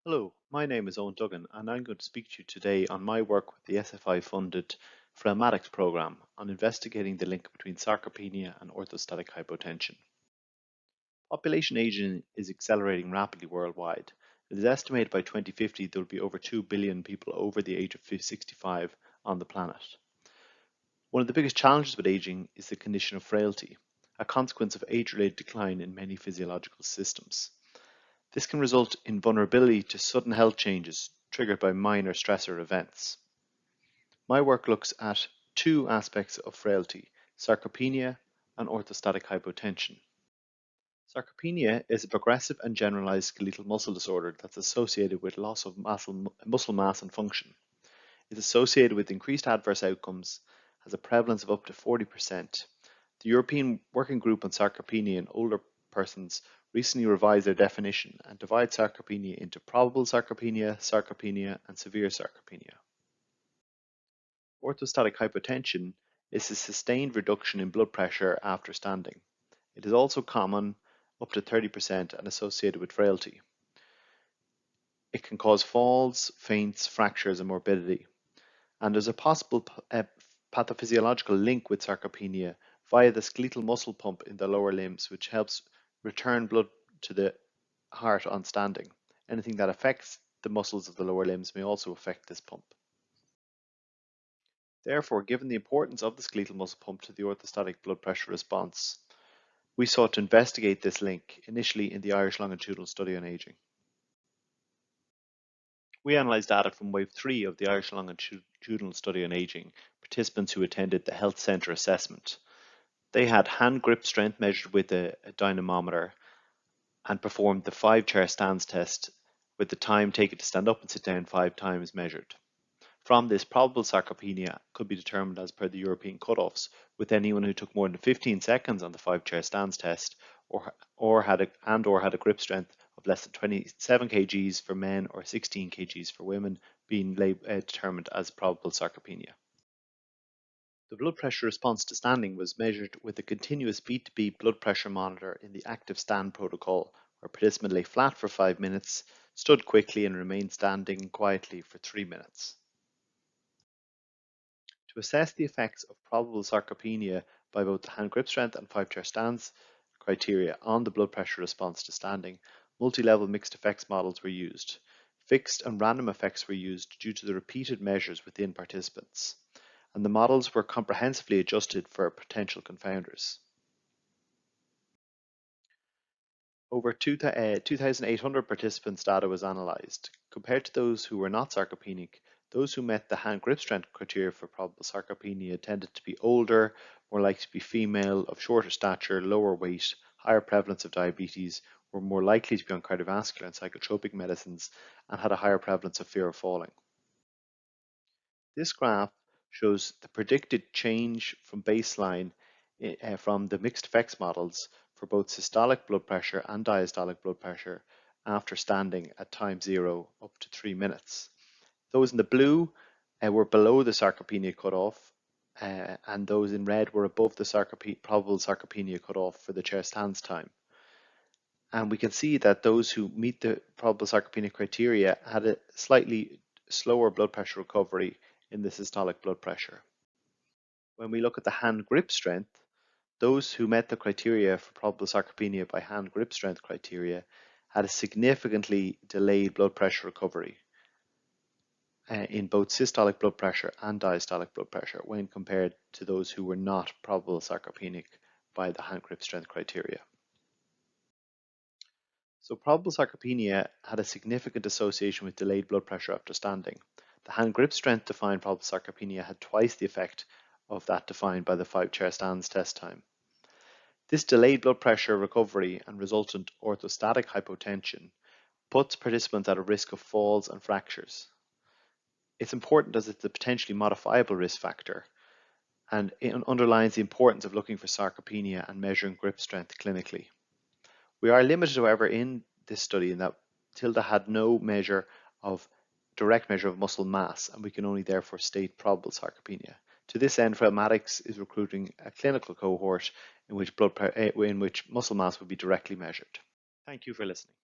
Hello, my name is Eoin Duggan and I'm going to speak to you today on my work with the SFI funded Frailmatics program on investigating the link between sarcopenia and orthostatic hypotension. Population aging is accelerating rapidly worldwide. It is estimated by 2050 there will be over 2 billion people over the age of 65 on the planet. One of the biggest challenges with aging is the condition of frailty, a consequence of age-related decline in many physiological systems. This can result in vulnerability to sudden health changes triggered by minor stressor events. My work looks at two aspects of frailty, sarcopenia and orthostatic hypotension. Sarcopenia is a progressive and generalized skeletal muscle disorder that's associated with loss of muscle mass and function. It's associated with increased adverse outcomes, has a prevalence of up to 40%. The European Working Group on Sarcopenia in older persons recently revised their definition and divides sarcopenia into probable sarcopenia, sarcopenia, and severe sarcopenia. Orthostatic hypotension is a sustained reduction in blood pressure after standing. It is also common, up to 30%, and associated with frailty. It can cause falls, faints, fractures, and morbidity. And there's a possible pathophysiological link with sarcopenia via the skeletal muscle pump in the lower limbs, which helps return blood to the heart on standing. Anything that affects the muscles of the lower limbs may also affect this pump. Therefore, given the importance of the skeletal muscle pump to the orthostatic blood pressure response, we sought to investigate this link initially in the Irish Longitudinal Study on Aging. We analysed data from wave 3 of the Irish Longitudinal Study on Aging, participants who attended the health centre assessment. They had hand grip strength measured with a dynamometer and performed the 5-chair stands test with the time taken to stand up and sit down 5 times measured. From this, probable sarcopenia could be determined as per the European cutoffs, with anyone who took more than 15 seconds on the 5-chair stands test or had a grip strength of less than 27 kgs for men or 16 kgs for women being determined as probable sarcopenia. The blood pressure response to standing was measured with a continuous beat-to-beat blood pressure monitor in the active stand protocol, where participants lay flat for 5 minutes, stood quickly and remained standing quietly for 3 minutes. To assess the effects of probable sarcopenia by both the hand grip strength and 5-chair stands criteria on the blood pressure response to standing, multi-level mixed effects models were used. Fixed and random effects were used due to the repeated measures within participants, and the models were comprehensively adjusted for potential confounders. Over 2,800 participants' data was analysed. Compared to those who were not sarcopenic, those who met the hand grip strength criteria for probable sarcopenia tended to be older, more likely to be female, of shorter stature, lower weight, higher prevalence of diabetes, were more likely to be on cardiovascular and psychotropic medicines, and had a higher prevalence of fear of falling. This graph shows the predicted change from baseline from the mixed effects models for both systolic blood pressure and diastolic blood pressure after standing at time 0 up to 3 minutes. Those in the blue were below the sarcopenia cutoff, and those in red were above the probable sarcopenia cutoff for the chair stands time. And we can see that those who meet the probable sarcopenia criteria had a slightly slower blood pressure recovery in the systolic blood pressure. When we look at the hand grip strength, those who met the criteria for probable sarcopenia by hand grip strength criteria had a significantly delayed blood pressure recovery in both systolic blood pressure and diastolic blood pressure when compared to those who were not probable sarcopenic by the hand grip strength criteria. So probable sarcopenia had a significant association with delayed blood pressure after standing. The hand grip strength defined probable sarcopenia had twice the effect of that defined by the 5-chair stands test time. This delayed blood pressure recovery and resultant orthostatic hypotension puts participants at a risk of falls and fractures. It's important as it's a potentially modifiable risk factor, and it underlines the importance of looking for sarcopenia and measuring grip strength clinically. We are limited, however, in this study in that Tilda had no direct measure of muscle mass, and we can only therefore state probable sarcopenia. To this end, Frailmatics is recruiting a clinical cohort in which muscle mass will be directly measured. Thank you for listening.